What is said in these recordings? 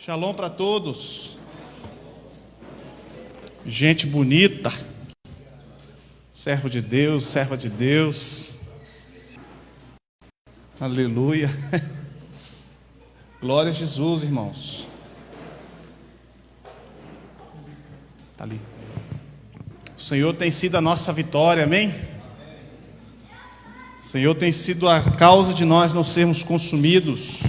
Shalom para todos. Gente bonita, servo de Deus, serva de Deus. Aleluia. Glória a Jesus, irmãos. Tá ali. O Senhor tem sido a nossa vitória, amém? O Senhor tem sido a causa de nós não sermos consumidos.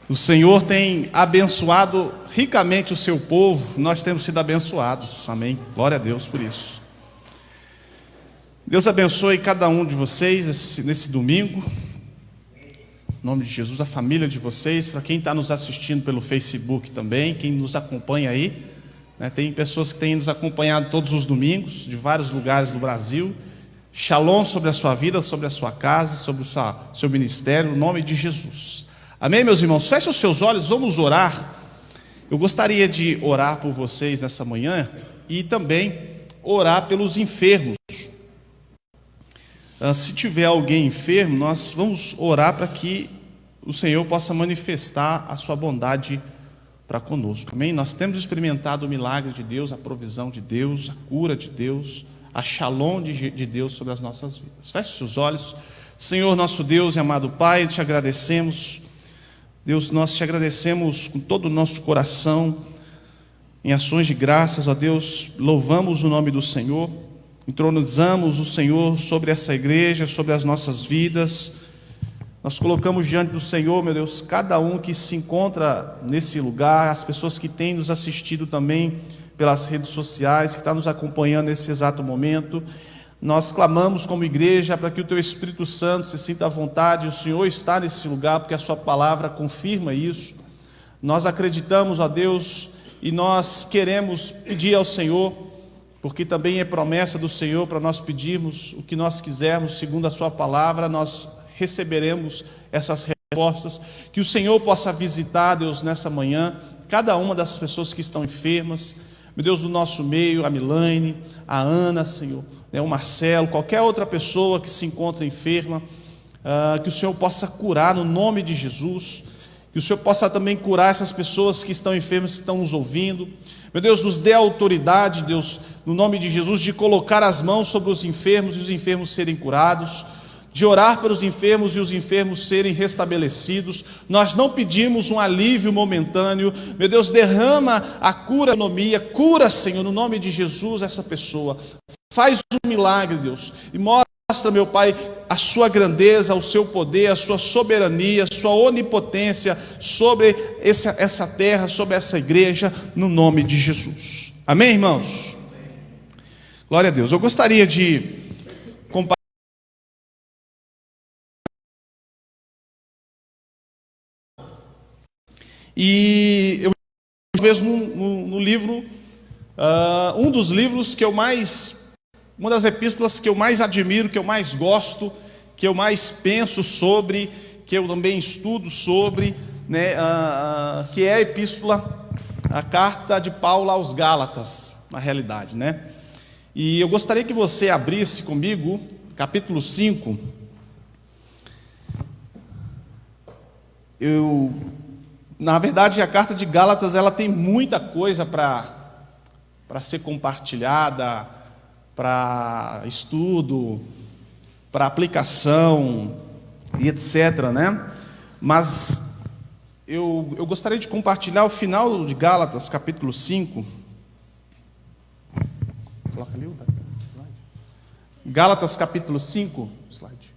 O Senhor tem abençoado ricamente o seu povo, nós temos sido abençoados, amém? Glória a Deus por isso. Deus abençoe cada um de vocês nesse domingo, em nome de Jesus, a família de vocês, para quem está nos assistindo pelo Facebook também, quem nos acompanha aí, né? Tem pessoas que têm nos acompanhado todos os domingos, de vários lugares do Brasil. Shalom sobre a sua vida, sobre a sua casa, sobre o seu ministério, no nome de Jesus. Amém, meus irmãos? Feche os seus olhos, vamos orar. Eu gostaria de orar por vocês nessa manhã e também orar pelos enfermos. Se tiver alguém enfermo, nós vamos orar para que o Senhor possa manifestar a sua bondade para conosco. Amém? Nós temos experimentado o milagre de Deus, a provisão de Deus, a cura de Deus, a shalom de Deus sobre as nossas vidas. Feche os seus olhos. Senhor, nosso Deus e amado Pai, te agradecemos. Deus, nós te agradecemos com todo o nosso coração, em ações de graças, ó Deus, louvamos o nome do Senhor, entronizamos o Senhor sobre essa igreja, sobre as nossas vidas. Nós colocamos diante do Senhor, meu Deus, cada um que se encontra nesse lugar, as pessoas que têm nos assistido também pelas redes sociais, que estão nos acompanhando nesse exato momento. Nós clamamos como igreja para que o Teu Espírito Santo se sinta à vontade. O Senhor está nesse lugar porque a Sua palavra confirma isso. Nós acreditamos, ó Deus, e nós queremos pedir ao Senhor, porque também é promessa do Senhor para nós pedirmos o que nós quisermos, segundo a Sua palavra, nós receberemos essas respostas. Que o Senhor possa visitar, Deus, nessa manhã, cada uma das pessoas que estão enfermas, meu Deus, do nosso meio, a Milane, a Ana, Senhor, o Marcelo, qualquer outra pessoa que se encontra enferma, que o Senhor possa curar no nome de Jesus, que o Senhor possa também curar essas pessoas que estão enfermas, que estão nos ouvindo. Meu Deus, nos dê autoridade, Deus, no nome de Jesus, de colocar as mãos sobre os enfermos e os enfermos serem curados, de orar para os enfermos e os enfermos serem restabelecidos. Nós não pedimos um alívio momentâneo. Meu Deus, derrama a cura, a economia, cura, Senhor, no nome de Jesus, essa pessoa. Faz um milagre, Deus, e mostra, meu Pai, a sua grandeza, o seu poder, a sua soberania, a sua onipotência sobre essa terra, sobre essa igreja, no nome de Jesus. Amém, irmãos? Glória a Deus. Eu gostaria de compartilhar. E eu vejo no livro, um dos livros que eu mais... Uma das epístolas que eu mais admiro, que eu mais gosto, que eu mais penso sobre, que eu também estudo sobre, né, que é a epístola, a carta de Paulo aos Gálatas, na realidade, né? E eu gostaria que você abrisse comigo, capítulo 5. Na verdade, a carta de Gálatas, ela tem muita coisa para ser compartilhada, para estudo, para aplicação e etc, né? Mas eu gostaria de compartilhar o final de Gálatas, capítulo 5. Coloca ali o slide. Gálatas, capítulo 5, slide.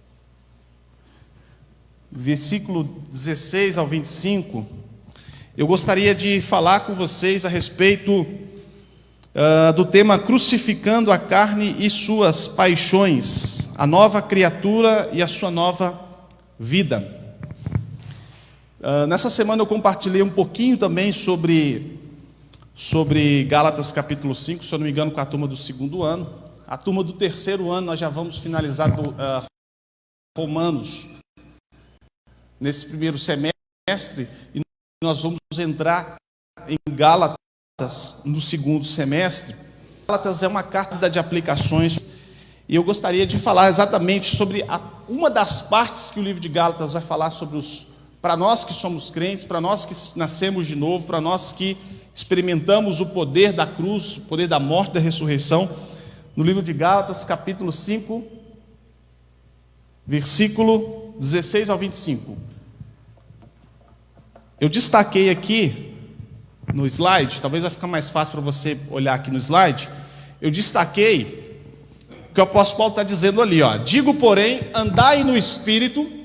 Versículo 16 ao 25. Eu gostaria de falar com vocês a respeito do tema crucificando a carne e suas paixões, a nova criatura e a sua nova vida. Nessa semana eu compartilhei um pouquinho também sobre Gálatas capítulo 5, se eu não me engano, com a turma do segundo ano. A turma do terceiro ano nós já vamos finalizar Romanos nesse primeiro semestre, e nós vamos entrar em Gálatas no segundo semestre. Gálatas é uma carta de aplicações, e eu gostaria de falar exatamente sobre uma das partes que o livro de Gálatas vai falar sobre os para nós que somos crentes, para nós que nascemos de novo, para nós que experimentamos o poder da cruz, o poder da morte e da ressurreição, no livro de Gálatas, capítulo 5, versículo 16 ao 25. Eu destaquei aqui no slide, talvez vai ficar mais fácil para você olhar aqui no slide, eu destaquei o que o apóstolo Paulo está dizendo ali, ó. Digo, porém, andai no Espírito,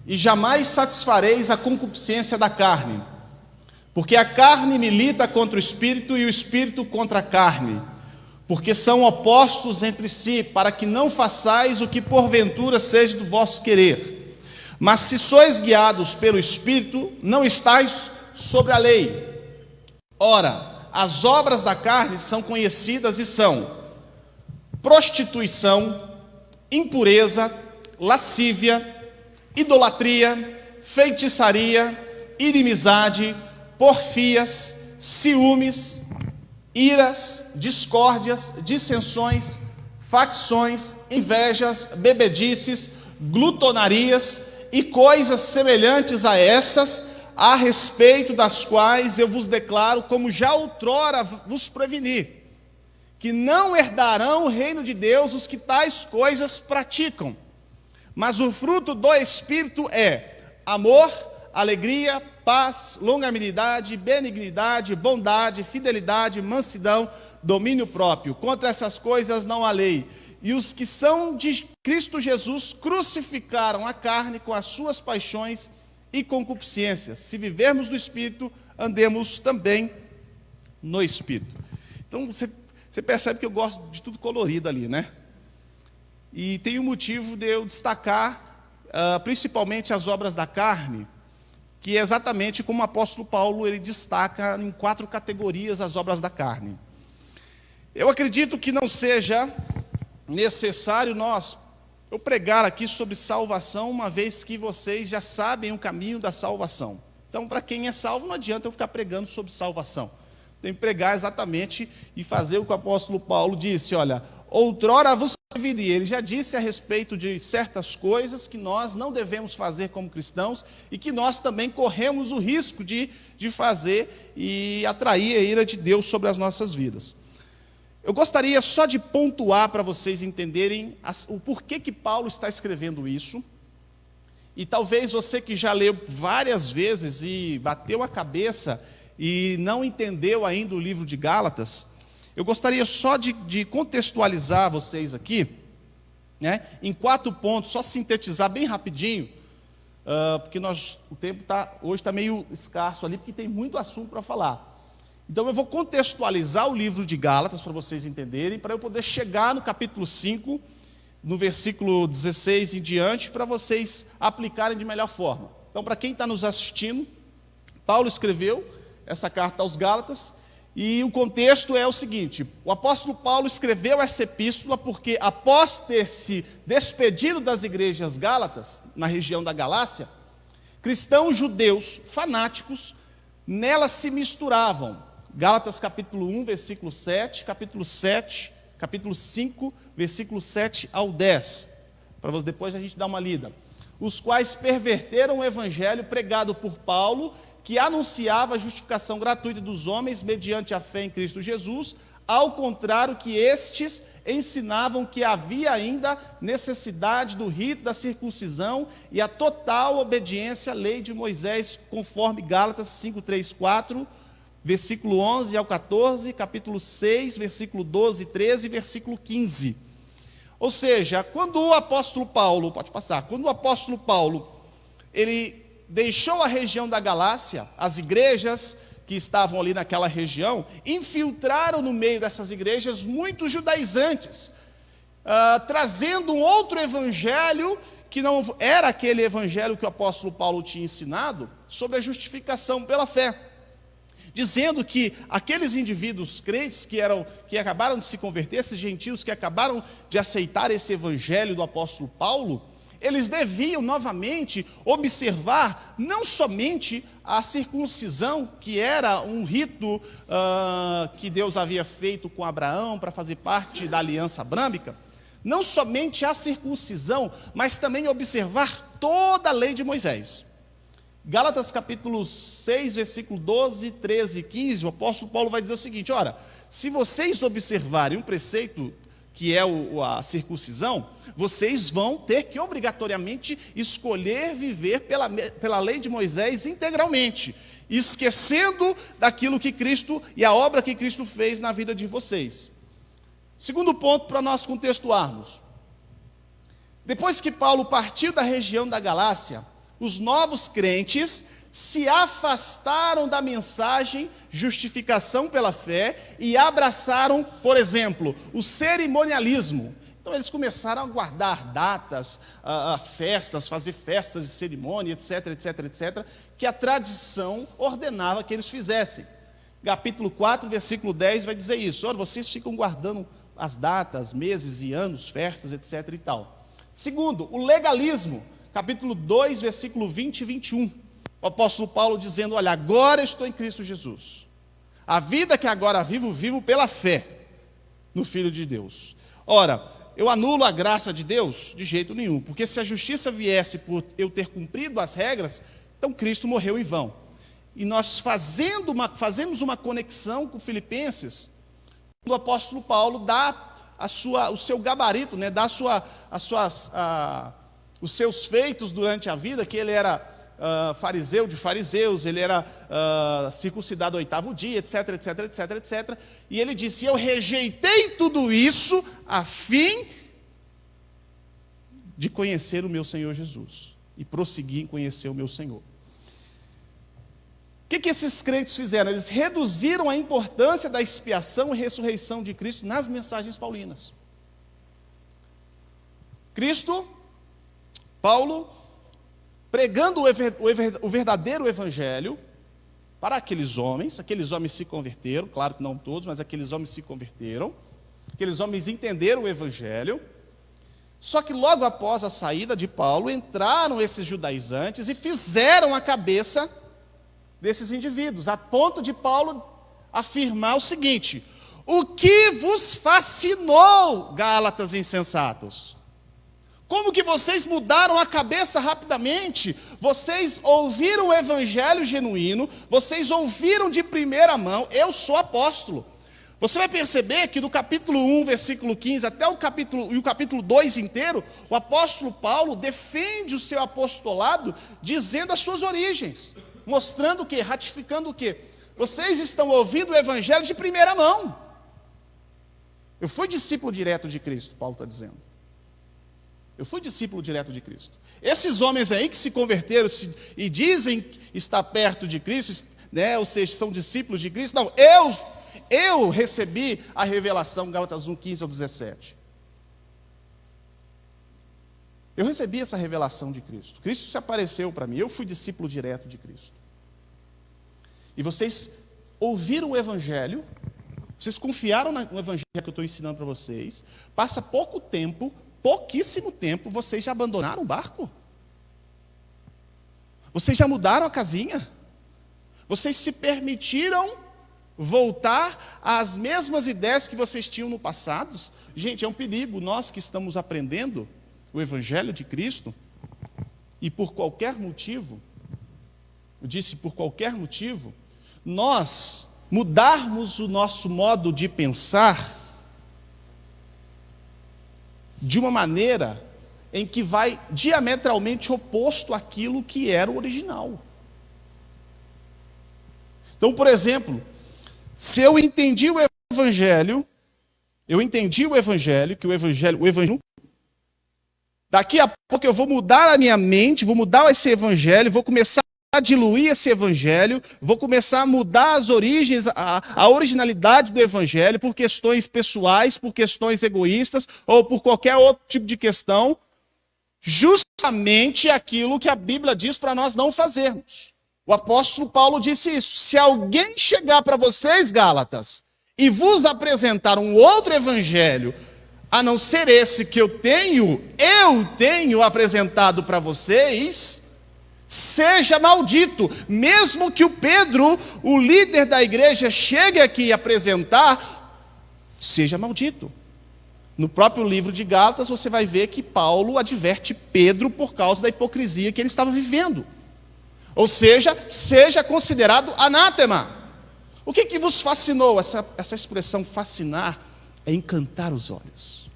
e jamais satisfareis a concupiscência da carne, porque a carne milita contra o Espírito, e o Espírito contra a carne, porque são opostos entre si, para que não façais o que porventura seja do vosso querer. Mas se sois guiados pelo Espírito, não estáis sobre a lei. Ora, as obras da carne são conhecidas e são prostituição, impureza, lascívia, idolatria, feitiçaria, inimizade, porfias, ciúmes, iras, discórdias, dissensões, facções, invejas, bebedices, glutonarias e coisas semelhantes a estas, a respeito das quais eu vos declaro, como já outrora vos preveni, que não herdarão o reino de Deus os que tais coisas praticam. Mas o fruto do Espírito é amor, alegria, paz, longanimidade, benignidade, bondade, fidelidade, mansidão, domínio próprio. Contra essas coisas não há lei. E os que são de Cristo Jesus crucificaram a carne com as suas paixões e concupiscências. Se vivermos no Espírito, andemos também no Espírito. Então você percebe que eu gosto de tudo colorido ali, né? E tem um motivo de eu destacar principalmente as obras da carne, que é exatamente como o apóstolo Paulo ele destaca em 4 categorias as obras da carne. Eu acredito que não seja necessário eu pregar aqui sobre salvação, uma vez que vocês já sabem o caminho da salvação. Então, para quem é salvo, não adianta eu ficar pregando sobre salvação. Tem que pregar exatamente e fazer o que o apóstolo Paulo disse, olha, outrora vos preveni. Ele já disse a respeito de certas coisas que nós não devemos fazer como cristãos e que nós também corremos o risco de fazer e atrair a ira de Deus sobre as nossas vidas. Eu gostaria só de pontuar para vocês entenderem o porquê que Paulo está escrevendo isso. E talvez você que já leu várias vezes e bateu a cabeça e não entendeu ainda o livro de Gálatas, eu gostaria só de contextualizar vocês aqui, né, em 4 pontos, só sintetizar bem rapidinho, porque o tempo hoje está meio escasso ali, porque tem muito assunto para falar. Então eu vou contextualizar o livro de Gálatas para vocês entenderem, para eu poder chegar no capítulo 5, no versículo 16 em diante, para vocês aplicarem de melhor forma. Então, para quem está nos assistindo, Paulo escreveu essa carta aos Gálatas, e o contexto é o seguinte: o apóstolo Paulo escreveu essa epístola porque, após ter se despedido das igrejas gálatas, na região da Galácia, cristãos judeus fanáticos nela se misturavam. Gálatas capítulo 1, versículo 7, capítulo 5, versículo 7 ao 10, para depois a gente dar uma lida. Os quais perverteram o evangelho pregado por Paulo, que anunciava a justificação gratuita dos homens mediante a fé em Cristo Jesus, ao contrário que estes ensinavam que havia ainda necessidade do rito da circuncisão e a total obediência à lei de Moisés, conforme Gálatas 5, 3, 4, versículo 11 ao 14, capítulo 6, versículo 12, 13 e versículo 15. Ou seja, quando o apóstolo Paulo, ele deixou a região da Galácia, as igrejas que estavam ali naquela região, infiltraram no meio dessas igrejas muitos judaizantes, trazendo um outro evangelho que não era aquele evangelho que o apóstolo Paulo tinha ensinado, sobre a justificação pela fé, dizendo que aqueles indivíduos crentes que acabaram de se converter, esses gentios que acabaram de aceitar esse evangelho do apóstolo Paulo, eles deviam novamente observar não somente a circuncisão, que era um rito que Deus havia feito com Abraão para fazer parte da aliança abrâmica, não somente a circuncisão, mas também observar toda a lei de Moisés. Gálatas capítulo 6, versículo 12, 13 e 15, o apóstolo Paulo vai dizer o seguinte: ora, se vocês observarem um preceito que é a circuncisão, vocês vão ter que obrigatoriamente escolher viver pela lei de Moisés integralmente, esquecendo daquilo que Cristo e a obra que Cristo fez na vida de vocês. Segundo ponto para nós contextuarmos. Depois que Paulo partiu da região da Galácia, os novos crentes se afastaram da mensagem justificação pela fé e abraçaram, por exemplo, o cerimonialismo. Então eles começaram a guardar datas, festas, fazer festas de cerimônia, etc, etc, etc, que a tradição ordenava que eles fizessem. Capítulo 4, versículo 10 vai dizer isso: olha, vocês ficam guardando as datas, meses e anos, festas, etc e tal. Segundo, o legalismo, capítulo 2, versículo 20 e 21. O apóstolo Paulo dizendo: olha, agora estou em Cristo Jesus. A vida que agora vivo, vivo pela fé no Filho de Deus. Ora, eu anulo a graça de Deus? De jeito nenhum, porque se a justiça viesse por eu ter cumprido as regras, então Cristo morreu em vão. E nós fazemos uma conexão com Filipenses, quando o apóstolo Paulo dá o seu gabarito, né, dá os seus feitos durante a vida, que ele era fariseu de fariseus, ele era circuncidado ao 8º dia, etc, etc, etc, etc. E ele disse: eu rejeitei tudo isso a fim de conhecer o meu Senhor Jesus e prosseguir em conhecer o meu Senhor. O que esses crentes fizeram? Eles reduziram a importância da expiação e ressurreição de Cristo nas mensagens paulinas. Paulo, pregando o verdadeiro evangelho para aqueles homens se converteram, claro que não todos, mas aqueles homens se converteram, aqueles homens entenderam o evangelho. Só que logo após a saída de Paulo, entraram esses judaizantes e fizeram a cabeça desses indivíduos, a ponto de Paulo afirmar o seguinte: o que vos fascinou, Gálatas insensatos? Como que vocês mudaram a cabeça rapidamente? Vocês ouviram o evangelho genuíno, vocês ouviram de primeira mão: eu sou apóstolo. Você vai perceber que do capítulo 1, versículo 15, até o capítulo 2 inteiro, o apóstolo Paulo defende o seu apostolado dizendo as suas origens, mostrando o quê? Ratificando o quê? Vocês estão ouvindo o evangelho de primeira mão. Eu fui discípulo direto de Cristo, Paulo está dizendo. Eu fui discípulo direto de Cristo. Esses homens aí que se converteram e dizem estar perto de Cristo, né, ou seja, são discípulos de Cristo, não, eu recebi a revelação, Gálatas 1, 15 ao 17. Eu recebi essa revelação de Cristo. Cristo se apareceu para mim, eu fui discípulo direto de Cristo. E vocês ouviram o evangelho, vocês confiaram no evangelho que eu estou ensinando para vocês, passa pouquíssimo tempo, vocês já abandonaram o barco? Vocês já mudaram a casinha? Vocês se permitiram voltar às mesmas ideias que vocês tinham no passado? Gente, é um perigo nós que estamos aprendendo o evangelho de Cristo e por qualquer motivo, eu disse por qualquer motivo, nós mudarmos o nosso modo de pensar de uma maneira em que vai diametralmente oposto àquilo que era o original. Então, por exemplo, se eu entendi o evangelho, que o evangelho, daqui a pouco eu vou mudar a minha mente, vou mudar esse evangelho, vou começar a diluir esse evangelho, vou começar a mudar as origens, a originalidade do evangelho por questões pessoais, por questões egoístas ou por qualquer outro tipo de questão, justamente aquilo que a Bíblia diz para nós não fazermos. O apóstolo Paulo disse isso: se alguém chegar para vocês, Gálatas, e vos apresentar um outro evangelho, a não ser esse que eu tenho apresentado para vocês, seja maldito. Mesmo que o Pedro, o líder da igreja, chegue aqui e apresentar, seja maldito. No próprio livro de Gálatas você vai ver que Paulo adverte Pedro por causa da hipocrisia que ele estava vivendo. Ou seja, seja considerado anátema. O que vos fascinou? Essa expressão fascinar é encantar os olhos.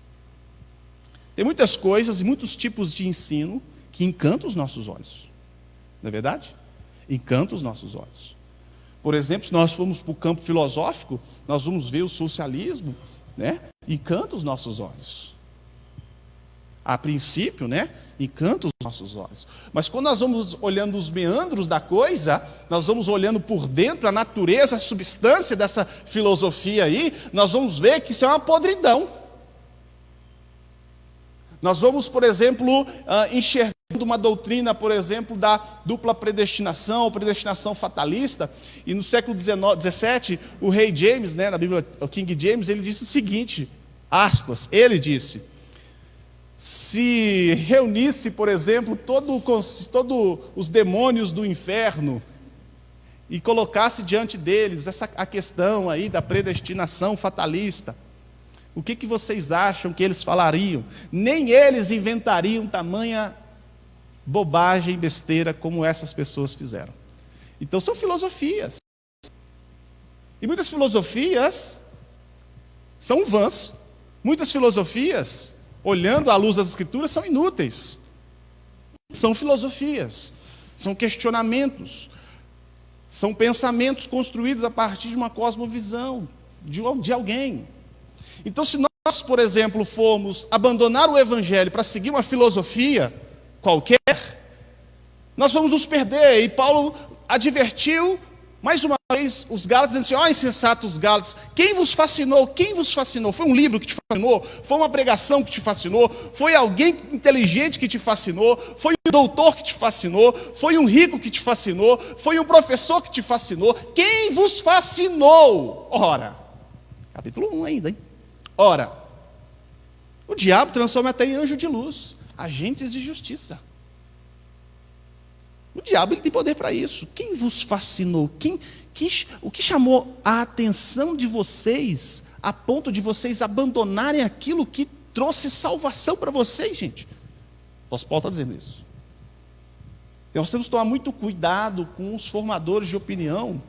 Tem muitas coisas e muitos tipos de ensino que encantam os nossos olhos. Não é verdade? Encanta os nossos olhos. Por exemplo, se nós formos para o campo filosófico, nós vamos ver o socialismo, né? Encanta os nossos olhos. A princípio, né? Encanta os nossos olhos. Mas quando nós vamos olhando os meandros da coisa, nós vamos olhando por dentro a natureza, a substância dessa filosofia aí, nós vamos ver que isso é uma podridão. Nós vamos, por exemplo, enxergando uma doutrina, por exemplo, da dupla predestinação, ou predestinação fatalista, e no século XVII, o rei James, né, na Bíblia, o King James, ele disse o seguinte, aspas, ele disse: se reunisse, por exemplo, todos os demônios do inferno e colocasse diante deles a questão aí da predestinação fatalista, o que vocês acham que eles falariam? Nem eles inventariam tamanha bobagem, besteira, como essas pessoas fizeram. Então são filosofias. E muitas filosofias são vãs. Muitas filosofias, olhando à luz das Escrituras, são inúteis. São filosofias, são questionamentos, são pensamentos construídos a partir de uma cosmovisão, de alguém. Então, se nós, por exemplo, formos abandonar o Evangelho para seguir uma filosofia qualquer, nós vamos nos perder. E Paulo advertiu, mais uma vez, os Gálatas, dizendo assim: ó, insensatos Gálatas, quem vos fascinou? Quem vos fascinou? Foi um livro que te fascinou? Foi uma pregação que te fascinou? Foi alguém inteligente que te fascinou? Foi um doutor que te fascinou? Foi um rico que te fascinou? Foi um professor que te fascinou? Quem vos fascinou? Ora, capítulo 1 ainda, hein? Ora, o diabo transforma até em anjo de luz, agentes de justiça. O diabo, ele tem poder para isso. Quem vos fascinou? O que chamou a atenção de vocês a ponto de vocês abandonarem aquilo que trouxe salvação para vocês, gente? O apóstolo Paulo está dizendo isso. Então, nós temos que tomar muito cuidado com os formadores de opinião.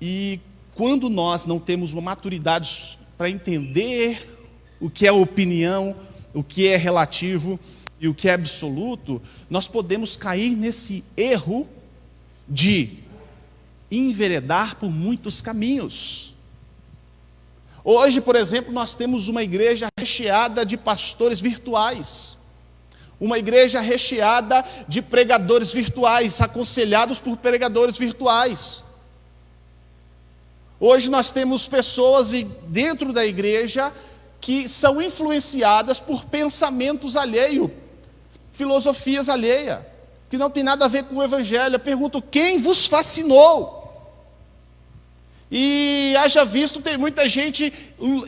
E quando nós não temos uma maturidade para entender o que é opinião, o que é relativo e o que é absoluto, nós podemos cair nesse erro de enveredar por muitos caminhos. Hoje, por exemplo, nós temos uma igreja recheada de pastores virtuais, uma igreja recheada de pregadores virtuais, aconselhados por pregadores virtuais. Hoje nós temos pessoas dentro da igreja que são influenciadas por pensamentos alheios, filosofias alheias, que não tem nada a ver com o Evangelho. Eu pergunto, quem vos fascinou? E haja visto, tem muita gente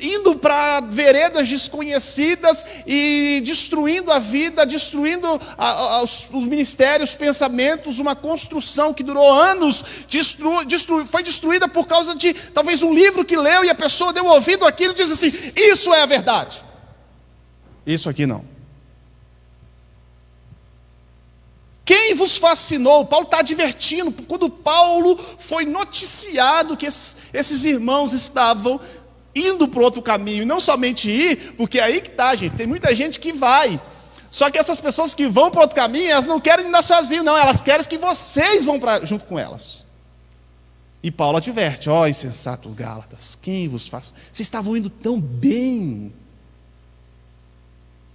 indo para veredas desconhecidas e destruindo a vida, destruindo os ministérios, os pensamentos, uma construção que durou anos, foi destruída por causa de talvez um livro que leu e a pessoa deu ouvido àquilo e diz assim: isso é a verdade. Isso aqui não. Quem vos fascinou? Paulo está advertindo. Quando Paulo foi noticiado que esses irmãos estavam indo para outro caminho, e não somente ir, porque é aí que está, gente, tem muita gente que vai, só que essas pessoas que vão para outro caminho, elas não querem andar sozinhos, não, elas querem que vocês vão junto com elas. E Paulo adverte: ó, insensatos Gálatas, quem vos fascinou? Vocês estavam indo tão bem,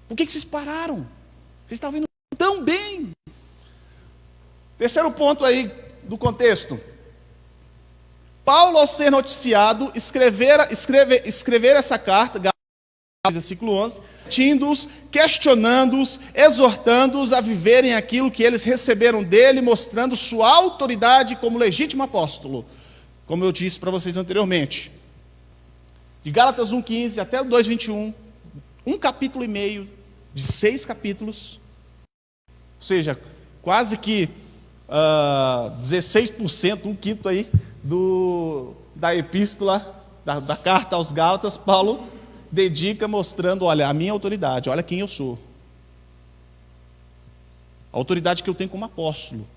por que vocês pararam? Vocês estavam indo tão bem. Terceiro ponto aí do contexto. Paulo, ao ser noticiado, escrever essa carta, versículo 11, tindos, questionando-os, exortando-os a viverem aquilo que eles receberam dele, mostrando sua autoridade como legítimo apóstolo, como eu disse para vocês anteriormente. De Gálatas 1,15 até o 2,21, um capítulo e meio, de 6 capítulos, ou seja, quase que 16%, um quinto aí, da epístola, da carta aos Gálatas, Paulo dedica mostrando: olha, a minha autoridade, olha quem eu sou. A autoridade que eu tenho como apóstolo.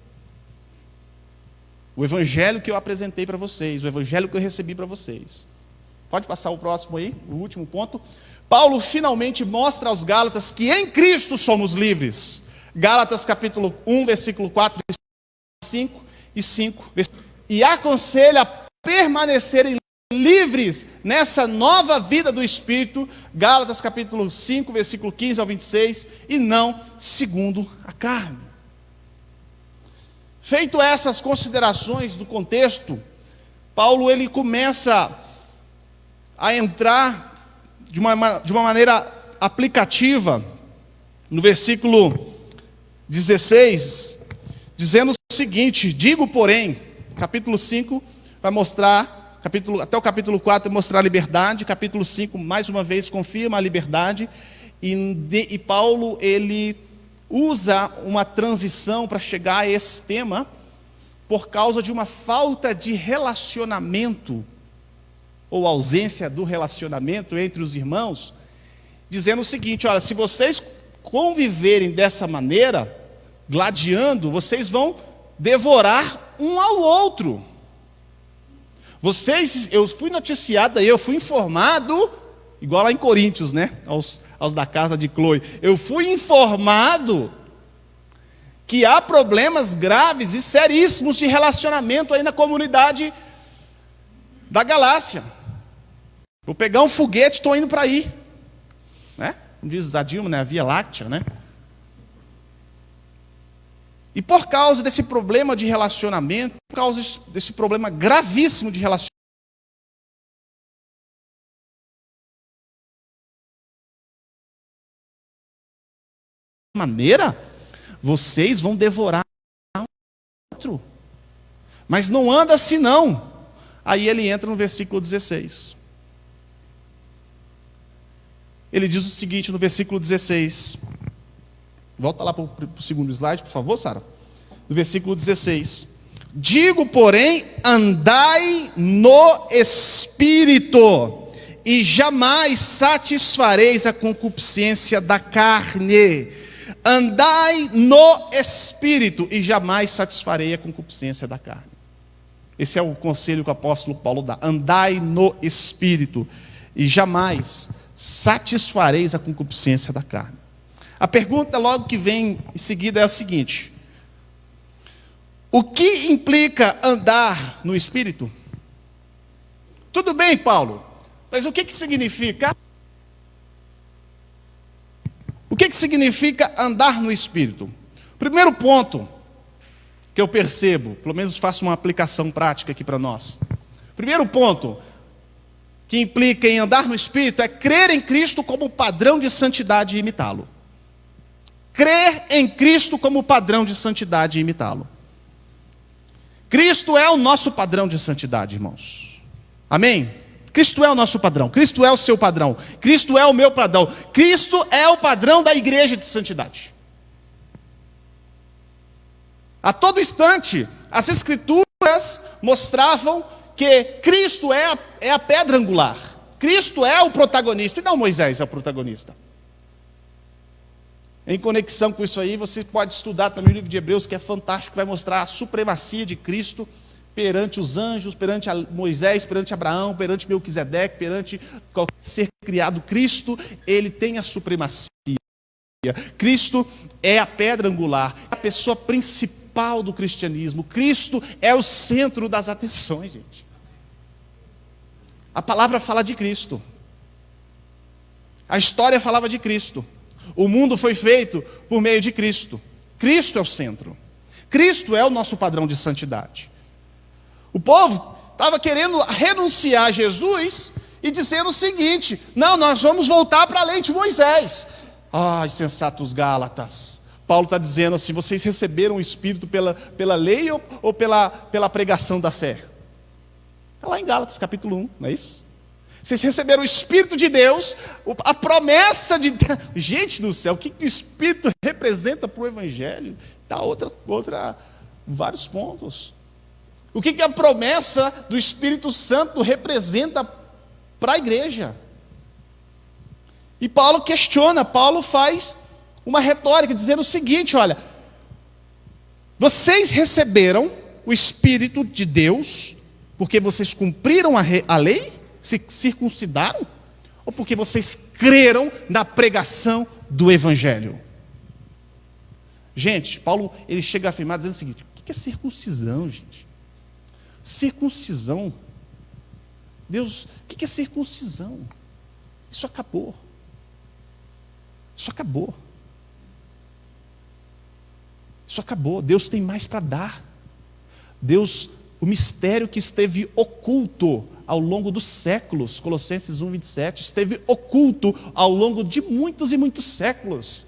O evangelho que eu apresentei para vocês, o evangelho que eu recebi para vocês. Pode passar o próximo aí, o último ponto. Paulo finalmente mostra aos Gálatas que em Cristo somos livres. Gálatas capítulo 1, versículo 4 e 5. E aconselha a permanecerem livres nessa nova vida do Espírito. Gálatas capítulo 5, versículo 15 ao 26. E não segundo a carne. Feito essas considerações do contexto, Paulo ele começa a entrar de uma maneira aplicativa no versículo 16, dizendo o seguinte: digo, porém, capítulo 5 vai mostrar, até o capítulo 4 vai mostrar a liberdade, capítulo 5 mais uma vez confirma a liberdade, e Paulo ele usa uma transição para chegar a esse tema por causa de uma falta de relacionamento ou ausência do relacionamento entre os irmãos, dizendo o seguinte: olha, se vocês conviverem dessa maneira, gladiando, vocês vão devorar um ao outro. Eu fui noticiado, eu fui informado, igual lá em Coríntios, né? Aos da casa de Cloe. Eu fui informado que há problemas graves e seríssimos de relacionamento aí na comunidade da Galácia. Vou pegar um foguete e estou indo para aí. Né? Como diz a Dilma, né? A Via Láctea, né? E por causa desse problema de relacionamento, por causa desse problema gravíssimo de relacionamento, vocês vão devorar o outro. Mas não anda assim não. Aí ele entra no versículo 16. Ele diz o seguinte no versículo 16. Volta lá para o segundo slide, por favor, Sara. No versículo 16. Digo, porém, andai no Espírito, e jamais satisfareis a concupiscência da carne. Andai no Espírito, e jamais satisfarei a concupiscência da carne. Esse é o conselho que o apóstolo Paulo dá. Andai no Espírito, e jamais satisfareis a concupiscência da carne. A pergunta logo que vem em seguida é a seguinte: o que implica andar no Espírito? Tudo bem, Paulo, mas o que significa? O que significa andar no Espírito? Primeiro ponto que eu percebo, pelo menos faço uma aplicação prática aqui para nós. Primeiro ponto que implica em andar no Espírito é crer em Cristo como padrão de santidade e imitá-lo. Crer em Cristo como padrão de santidade e imitá-lo. Cristo é o nosso padrão de santidade, irmãos. Amém? Cristo é o nosso padrão. Cristo é o seu padrão. Cristo é o meu padrão. Cristo é o padrão da igreja de santidade. A todo instante, as Escrituras mostravam que Cristo é a pedra angular. Cristo é o protagonista, e não Moisés é o protagonista. Em conexão com isso aí, você pode estudar também o livro de Hebreus, que é fantástico, vai mostrar a supremacia de Cristo perante os anjos, perante Moisés, perante Abraão, perante Melquisedeque, perante qualquer ser criado. Cristo, ele tem a supremacia. Cristo é a pedra angular, é a pessoa principal do cristianismo. Cristo é o centro das atenções, gente. A palavra fala de Cristo. A história falava de Cristo. O mundo foi feito por meio de Cristo. Cristo é o centro. Cristo é o nosso padrão de santidade. O povo estava querendo renunciar a Jesus e dizendo o seguinte: não, nós vamos voltar para a lei de Moisés. Ai, sensatos Gálatas. Paulo está dizendo assim: vocês receberam o Espírito pela lei ou pela pregação da fé? Está lá em Gálatas capítulo 1, não é isso? Vocês receberam o Espírito de Deus, a promessa de Deus. Gente do céu, o que o Espírito representa para o Evangelho? Dá vários pontos. O que a promessa do Espírito Santo representa para a igreja? E Paulo questiona, Paulo faz uma retórica dizendo o seguinte: olha, Vocês receberam o Espírito de Deus porque vocês cumpriram a lei, se circuncidaram, ou porque vocês creram na pregação do Evangelho? Gente, Paulo ele chega a afirmar dizendo o seguinte: o que é circuncisão, gente? Circuncisão. Deus, o que é circuncisão? Isso acabou. Isso acabou. Isso acabou. Deus tem mais para dar. Deus, o mistério que esteve oculto ao longo dos séculos, Colossenses 1:27, esteve oculto ao longo de muitos e muitos séculos.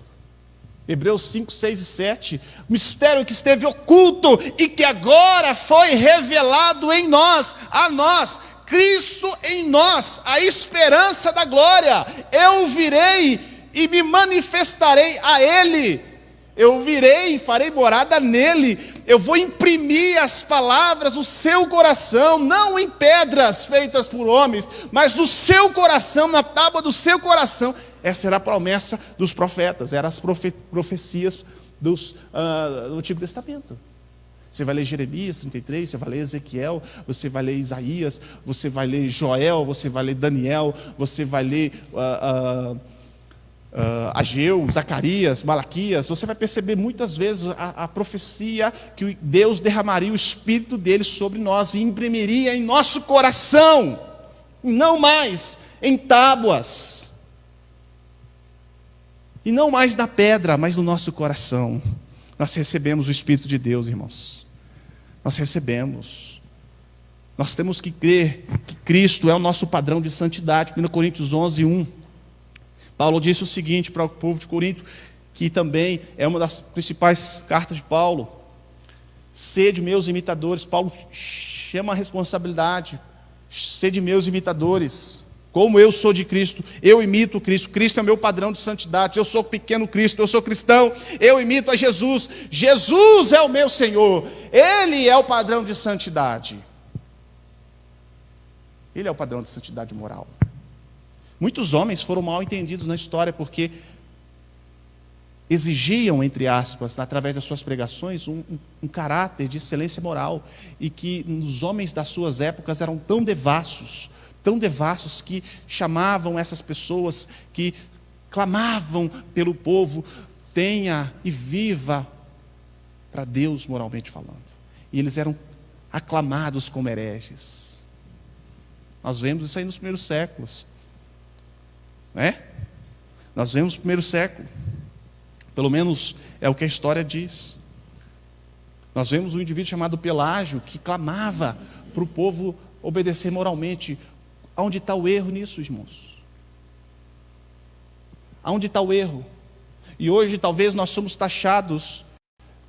Hebreus 5, 6 e 7, o mistério que esteve oculto e que agora foi revelado em nós, a nós, Cristo em nós, a esperança da glória. Eu virei e me manifestarei a Ele. Eu virei e farei morada nele. Eu vou imprimir as palavras no seu coração, não em pedras feitas por homens, mas no seu coração, na tábua do seu coração. Essa era a promessa dos profetas, eram as profecias do Antigo Testamento. Você vai ler Jeremias 33, você vai ler Ezequiel, você vai ler Isaías, você vai ler Joel, você vai ler Daniel, você vai ler Ageu, Zacarias, Malaquias. Você vai perceber muitas vezes a profecia que Deus derramaria o Espírito dele sobre nós e imprimiria em nosso coração, não mais em tábuas, e não mais na pedra, mas no nosso coração. Nós recebemos o Espírito de Deus, irmãos. Nós recebemos. Nós temos que crer que Cristo é o nosso padrão de santidade. 1 Coríntios 11:1. Paulo disse o seguinte para o povo de Corinto, que também é uma das principais cartas de Paulo: sede meus imitadores. Paulo chama a responsabilidade: sede meus imitadores, como eu sou de Cristo, eu imito Cristo. Cristo é meu padrão de santidade. Eu sou pequeno Cristo, eu sou cristão, eu imito a Jesus. Jesus é o meu Senhor, Ele é o padrão de santidade. Ele é o padrão de santidade moral. Muitos homens foram mal entendidos na história porque exigiam, entre aspas, através das suas pregações, um caráter de excelência moral, e que os homens das suas épocas eram tão devassos que chamavam essas pessoas, que clamavam pelo povo: tenha e viva para Deus moralmente falando. E eles eram aclamados como hereges. Nós vemos isso aí nos primeiros séculos. Nós vemos no primeiro século, pelo menos é o que a história diz. Nós vemos um indivíduo chamado Pelágio que clamava para o povo obedecer moralmente. Aonde está o erro nisso, irmãos? Aonde está o erro? E hoje talvez nós somos taxados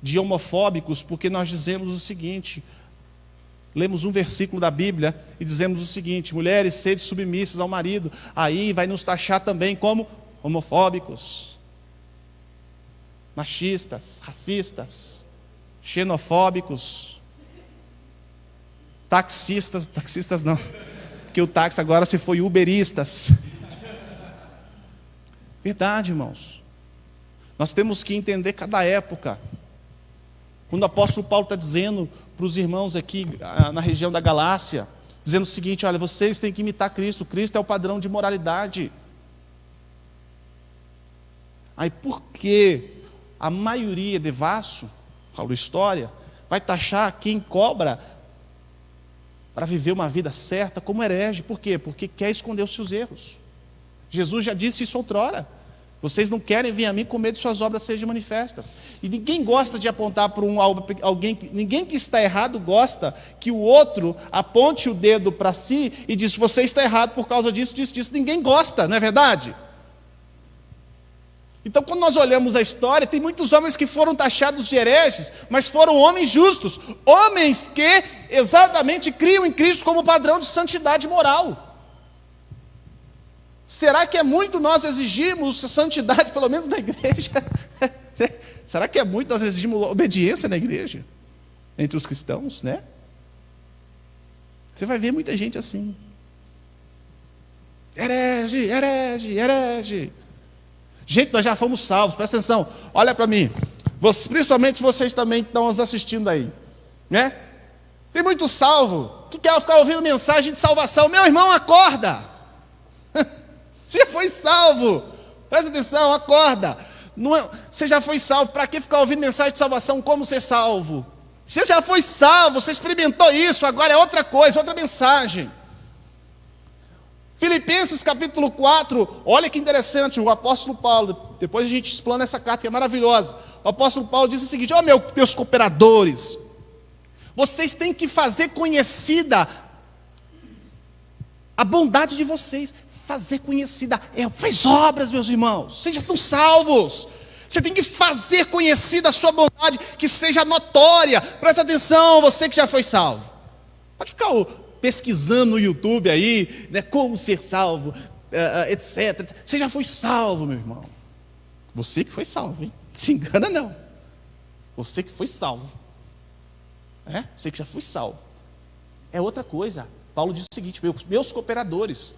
de homofóbicos porque nós dizemos o seguinte: lemos um versículo da Bíblia e dizemos o seguinte: mulheres, sede submissas ao marido. Aí vai nos taxar também como homofóbicos, machistas, racistas, xenofóbicos, taxistas não, porque o táxi agora se foi uberistas. Verdade, irmãos. Nós temos que entender cada época. Quando o apóstolo Paulo está dizendo para os irmãos aqui na região da Galácia, dizendo o seguinte: olha, vocês têm que imitar Cristo. Cristo é o padrão de moralidade. Aí por que a maioria devasso, Paulo História, vai taxar quem cobra para viver uma vida certa como herege? Por quê? Porque quer esconder os seus erros. Jesus já disse isso outrora: vocês não querem vir a mim com medo de suas obras sejam manifestas. E ninguém gosta de apontar para alguém, ninguém que está errado gosta que o outro aponte o dedo para si e diz: você está errado por causa disso, disso, disso. Ninguém gosta, não é verdade? Então, quando nós olhamos a história, tem muitos homens que foram taxados de hereges, mas foram homens justos, homens que exatamente criam em Cristo como padrão de santidade moral. Será que é muito nós exigimos santidade, pelo menos na igreja? Será que é muito nós exigimos obediência na igreja? Entre os cristãos, né? Você vai ver muita gente assim: herege, herege, herege. Gente, nós já fomos salvos, presta atenção, olha para mim. Principalmente vocês também que estão nos assistindo aí, né? Tem muito salvo que quer ficar ouvindo mensagem de salvação. Meu irmão, acorda! Você já foi salvo. Presta atenção, acorda. Você já foi salvo. Para que ficar ouvindo mensagem de salvação? Como ser salvo? Você já foi salvo, você experimentou isso, agora é outra coisa, outra mensagem. Filipenses capítulo 4, olha que interessante, o apóstolo Paulo, depois a gente explana essa carta que é maravilhosa. O apóstolo Paulo diz o seguinte: ó, meus cooperadores, vocês têm que fazer conhecida a bondade de vocês. Fazer conhecida, faz obras, meus irmãos, vocês já estão salvos. Você tem que fazer conhecida a sua bondade, que seja notória. Presta atenção, você que já foi salvo. Pode ficar pesquisando no YouTube aí, né, como ser salvo, etc. Você já foi salvo, meu irmão. Você que foi salvo, hein? Se engana não. Você que foi salvo. Você que já foi salvo. É outra coisa. Paulo diz o seguinte: meus cooperadores,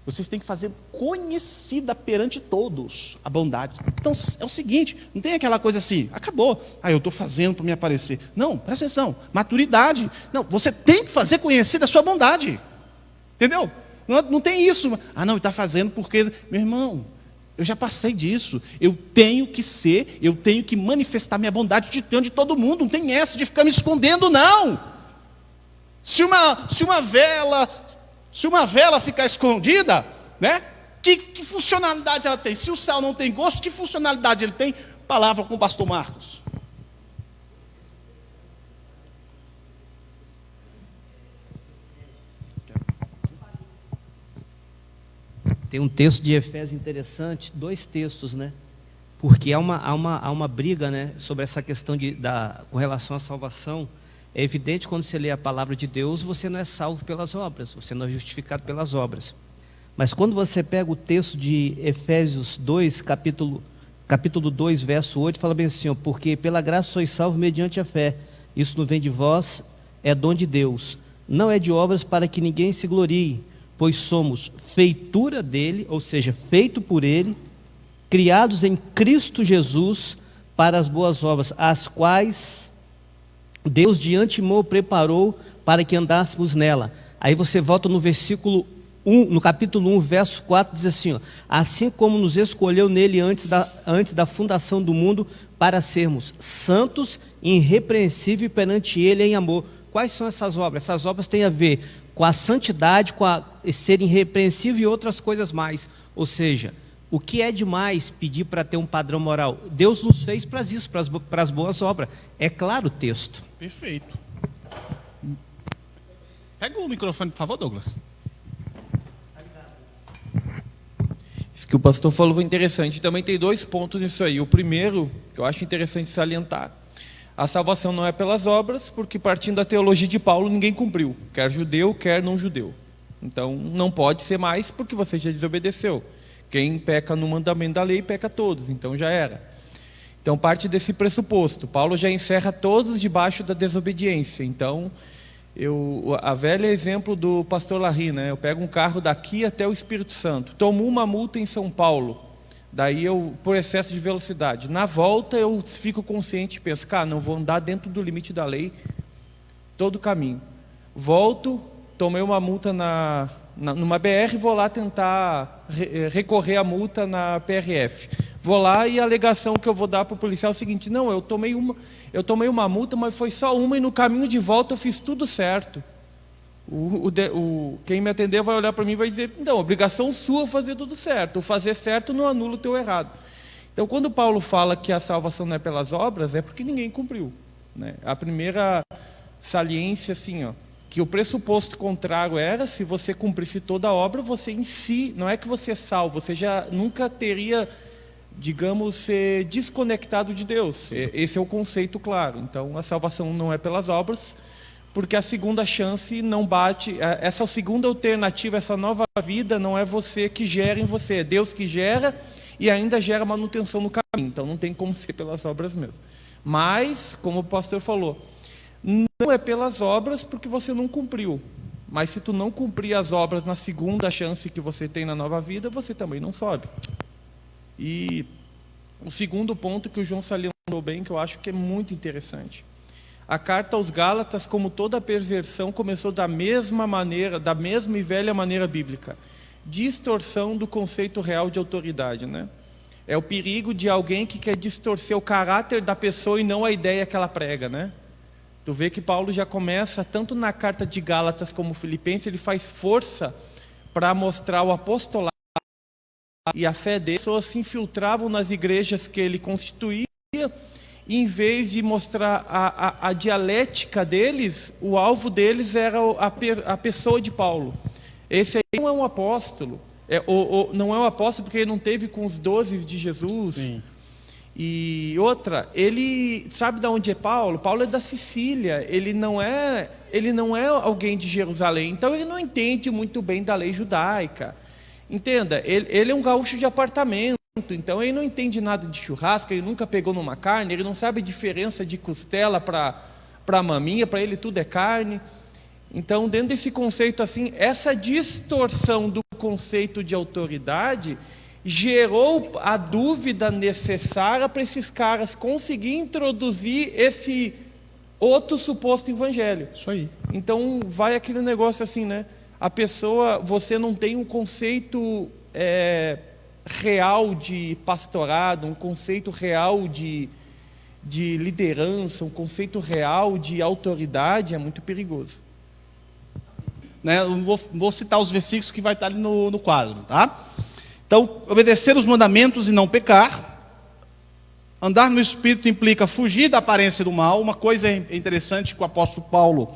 vocês têm que fazer conhecida perante todos a bondade. Então é o seguinte, não tem aquela coisa assim, acabou, eu estou fazendo para me aparecer. Não, presta atenção, maturidade. Não, você tem que fazer conhecida a sua bondade. Entendeu? Não tem isso. Não, ele está fazendo porque... Meu irmão, eu já passei disso. Eu tenho que manifestar minha bondade diante de todo mundo. Não tem essa de ficar me escondendo, não. Se uma vela ficar escondida, né? Que funcionalidade ela tem? Se o sal não tem gosto, que funcionalidade ele tem? Palavra com o pastor Marcos. Tem um texto de Efésios interessante, 2 textos, né? Porque há uma briga, né, sobre essa questão com relação à salvação. É evidente, quando você lê a palavra de Deus, você não é salvo pelas obras, você não é justificado pelas obras. Mas quando você pega o texto de Efésios 2, capítulo 2, verso 8, fala bem assim: porque pela graça sois salvos mediante a fé. Isso não vem de vós, é dom de Deus. Não é de obras para que ninguém se glorie, pois somos feitura dele, ou seja, feito por ele, criados em Cristo Jesus para as boas obras, as quais Deus de antemão preparou para que andássemos nela. Aí você volta no versículo 1, no capítulo 1, verso 4, diz assim: assim como nos escolheu nele antes da fundação do mundo, para sermos santos e irrepreensíveis perante ele em amor. Quais são essas obras? Essas obras têm a ver com a santidade, com ser irrepreensível e outras coisas mais. Ou seja, o que é demais pedir para ter um padrão moral? Deus nos fez para isso, para as boas obras. É claro o texto. Perfeito. Pega o microfone, por favor, Douglas. Isso que o pastor falou foi interessante. Também tem 2 pontos nisso aí. O primeiro, que eu acho interessante salientar: a salvação não é pelas obras, porque partindo da teologia de Paulo, ninguém cumpriu, quer judeu, quer não judeu. Então, não pode ser mais, porque você já desobedeceu. Quem peca no mandamento da lei, peca todos, então já era. Então, parte desse pressuposto. Paulo já encerra todos debaixo da desobediência. Então, a velha exemplo do pastor Larry, né? Eu pego um carro daqui até o Espírito Santo, tomo uma multa em São Paulo, daí por excesso de velocidade. Na volta eu fico consciente e penso: não vou andar dentro do limite da lei todo o caminho. Volto, tomei uma multa numa BR, vou lá tentar recorrer à multa na PRF. Vou lá e a alegação que eu vou dar para o policial é o seguinte: não, eu tomei uma multa, mas foi só uma, e no caminho de volta eu fiz tudo certo. Quem me atender vai olhar para mim e vai dizer: não, obrigação sua fazer tudo certo. O fazer certo não anula o teu errado. Então, quando Paulo fala que a salvação não é pelas obras, é porque ninguém cumpriu, né? A primeira saliência, assim, que o pressuposto contrário era: se você cumprisse toda a obra, você em si, não é que você é salvo, você já nunca teria, digamos, ser desconectado de Deus. Esse é o conceito claro. Então, a salvação não é pelas obras, porque a segunda chance não bate. Essa segunda alternativa, essa nova vida, não é você que gera em você, é Deus que gera e ainda gera manutenção no caminho. Então, não tem como ser pelas obras mesmo. Mas, como o pastor falou, não é pelas obras porque você não cumpriu. Mas se tu não cumprir as obras na segunda chance que você tem na nova vida, você também não sobe. E O segundo ponto que o João salientou bem, que eu acho que é muito interessante. A carta aos Gálatas, como toda perversão, começou da mesma maneira, da mesma e velha maneira bíblica. Distorção do conceito real de autoridade, né? É o perigo de alguém que quer distorcer o caráter da pessoa e não a ideia que ela prega, né? Tu vê que Paulo já começa, tanto na carta de Gálatas como Filipenses, ele faz força para mostrar o apostolado e a fé dele. As pessoas se infiltravam nas igrejas que ele constituía, e em vez de mostrar a dialética deles, o alvo deles era a pessoa de Paulo. Esse aí não é um apóstolo, não é um apóstolo porque ele não teve com os 12 de Jesus. Sim. E outra, ele sabe de onde é Paulo? Paulo é da Sicília, ele não é alguém de Jerusalém, então ele não entende muito bem da lei judaica. Entenda, ele é um gaúcho de apartamento, então ele não entende nada de churrasco, ele nunca pegou numa carne, ele não sabe a diferença de costela para maminha, para ele tudo é carne. Então, dentro desse conceito assim, essa distorção do conceito de autoridade gerou a dúvida necessária para esses caras conseguirem introduzir esse outro suposto evangelho. Isso aí. Então vai aquele negócio assim, né? A pessoa, você não tem um conceito real de pastorado, um conceito real de liderança, um conceito real de autoridade, é muito perigoso. Né, eu vou citar os versículos que vai estar ali no quadro, tá? Então, obedecer os mandamentos e não pecar. Andar no Espírito implica fugir da aparência do mal. Uma coisa interessante que o apóstolo Paulo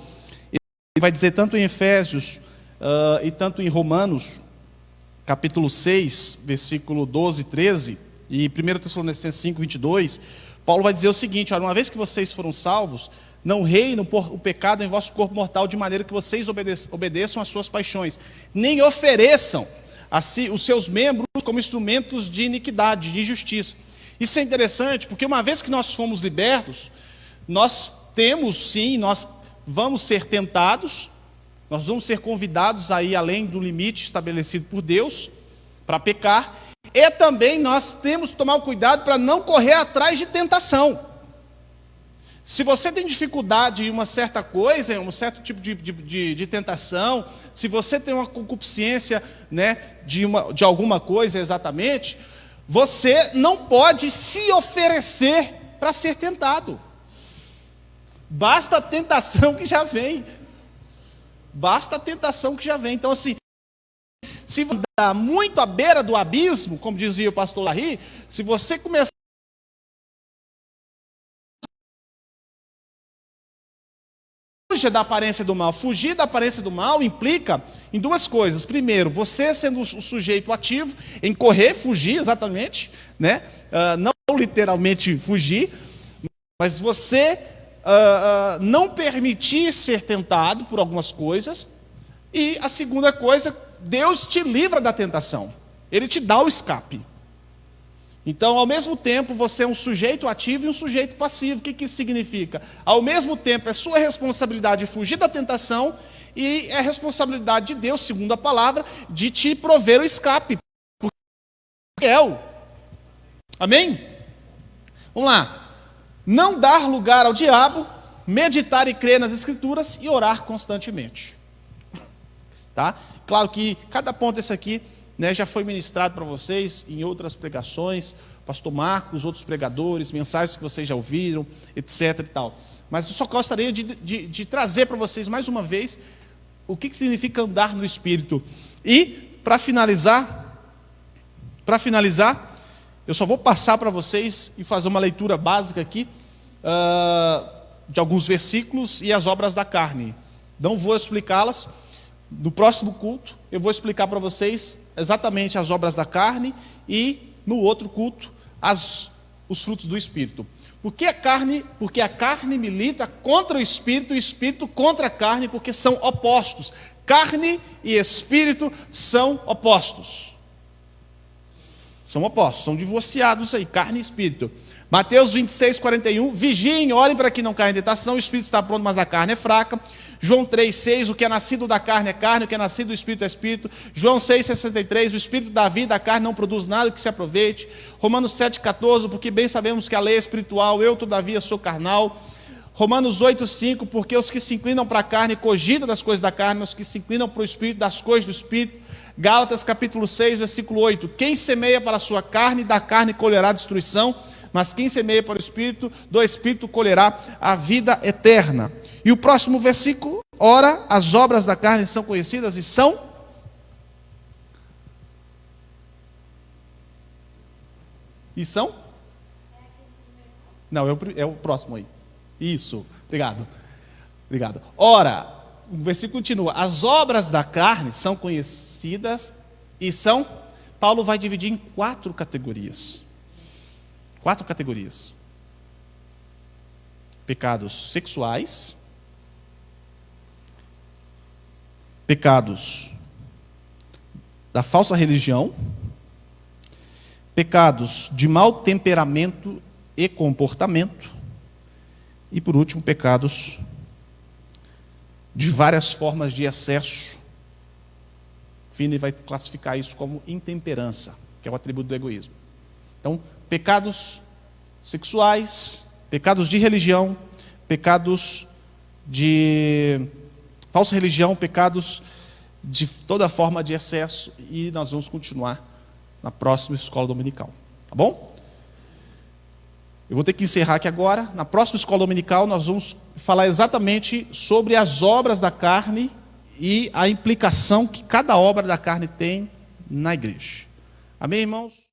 ele vai dizer tanto em Efésios e tanto em Romanos, capítulo 6, versículo 12 e 13, e 1 Tessalonicenses 5, 22, Paulo vai dizer o seguinte: olha, uma vez que vocês foram salvos, não reinem o pecado em vosso corpo mortal, de maneira que vocês obedeçam às suas paixões, nem ofereçam os seus membros como instrumentos de iniquidade, de injustiça. Isso é interessante, porque uma vez que nós fomos libertos, nós vamos ser tentados, nós vamos ser convidados a ir além do limite estabelecido por Deus, para pecar, e também nós temos que tomar cuidado para não correr atrás de tentação. Se você tem dificuldade em uma certa coisa, em um certo tipo de tentação, se você tem uma concupiscência, né, de alguma coisa exatamente, você não pode se oferecer para ser tentado. Basta a tentação que já vem. Basta a tentação que já vem. Então, assim, se você andar muito à beira do abismo, como dizia o pastor Larry, se você começar da aparência do mal. Fugir da aparência do mal implica em duas coisas. Primeiro, você sendo o sujeito ativo em correr, fugir exatamente, né? Não literalmente fugir, mas você não permitir ser tentado por algumas coisas. E a segunda coisa, Deus te livra da tentação. Ele te dá o escape. Então, ao mesmo tempo, você é um sujeito ativo e um sujeito passivo. O que isso significa? Ao mesmo tempo, é sua responsabilidade fugir da tentação e é responsabilidade de Deus, segundo a palavra, de te prover o escape. Porque é o. Amém? Vamos lá. Não dar lugar ao diabo, meditar e crer nas Escrituras e orar constantemente. Tá? Claro que cada ponto desse aqui, né, já foi ministrado para vocês em outras pregações, pastor Marcos, outros pregadores, mensagens que vocês já ouviram, etc. e tal. Mas eu só gostaria de trazer para vocês mais uma vez o que significa andar no Espírito. E, para finalizar, eu só vou passar para vocês e fazer uma leitura básica aqui de alguns versículos e as obras da carne. Não vou explicá-las. No próximo culto, eu vou explicar para vocês exatamente as obras da carne e, no outro culto, os frutos do Espírito. Porque a carne milita contra o Espírito e o Espírito contra a carne, porque são opostos. Carne e Espírito são opostos. São opostos, são divorciados aí, carne e Espírito. Mateus 26, 41, vigiem, orem para que não caia em tentação, o espírito está pronto, mas a carne é fraca. João 3, 6, o que é nascido da carne é carne, o que é nascido do espírito é espírito. João 6, 63, o espírito da vida, a carne não produz nada que se aproveite. Romanos 7, 14, porque bem sabemos que a lei é espiritual, eu todavia sou carnal. Romanos 8, 5, porque os que se inclinam para a carne cogitam das coisas da carne, os que se inclinam para o espírito, das coisas do espírito. Gálatas capítulo 6, versículo 8, quem semeia para a sua carne, da carne colherá destruição, mas quem semeia para o espírito, do espírito colherá a vida eterna. E o próximo versículo, ora, as obras da carne são conhecidas e são... E são? Não, é o próximo aí. Isso, obrigado. Obrigado. Ora, o versículo continua, as obras da carne são conhecidas e são... Paulo vai dividir em 4 categorias. 4 categorias. Pecados sexuais, pecados da falsa religião, pecados de mau temperamento e comportamento, e por último, pecados de várias formas de excesso. Finney vai classificar isso como intemperança, que é o atributo do egoísmo. Então, pecados sexuais, pecados de religião, pecados de falsa religião, pecados de toda forma de excesso, e nós vamos continuar na próxima escola dominical, tá bom? Eu vou ter que encerrar aqui agora. Na próxima escola dominical nós vamos falar exatamente sobre as obras da carne e a implicação que cada obra da carne tem na igreja. Amém, irmãos?